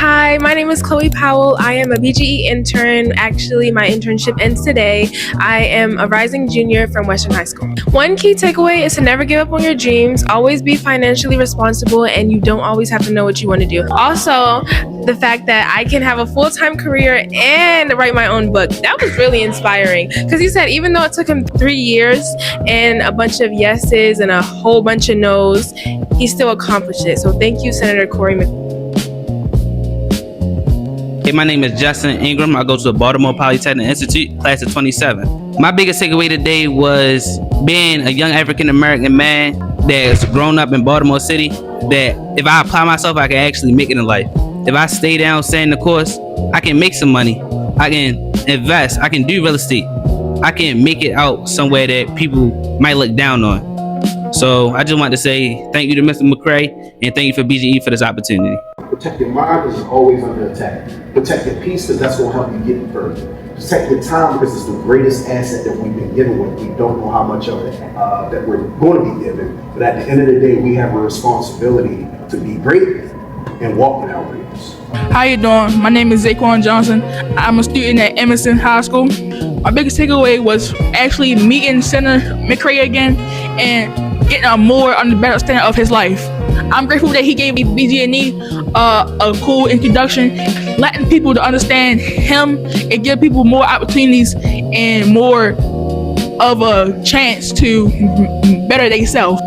Hi, my name is Chloe Powell. I am a BGE intern. Actually, my internship ends today. I am a rising junior from Western High School. One key takeaway is to never give up on your dreams, always be financially responsible, and you don't always have to know what you want to do. Also, the fact that I can have a full-time career and write my own book. That was really inspiring because he said even though it took him 3 years and a bunch of yeses and a whole bunch of no's, he still accomplished it. So thank you, Senator Cory McCray. Hey, my name is Justin Ingram. I go to the Baltimore Polytechnic Institute, class of 27. My biggest takeaway today was being a young African-American man that's grown up in Baltimore City, that if I apply myself, I can actually make it in life. If I stay down, stay in the course, I can make some money. I can invest. I can do real estate. I can make it out somewhere that people might look down on. So I just want to say thank you to Mr. McCray and thank you for BGE for this opportunity. Protect your mind because it's always under attack. Protect your peace because that's going to help you get further. Protect your time because it's the greatest asset that we've been given with. We don't know how much of it that we're going to be given. But at the end of the day, we have a responsibility to be great and walk with our greatness. How you doing? My name is Zaquan Johnson. I'm a student at Emerson High School. My biggest takeaway was actually meeting Senator McCray again and getting a more better understanding of his life. I'm grateful that he gave BG&E a cool introduction, letting people to understand him and give people more opportunities and more of a chance to better themselves.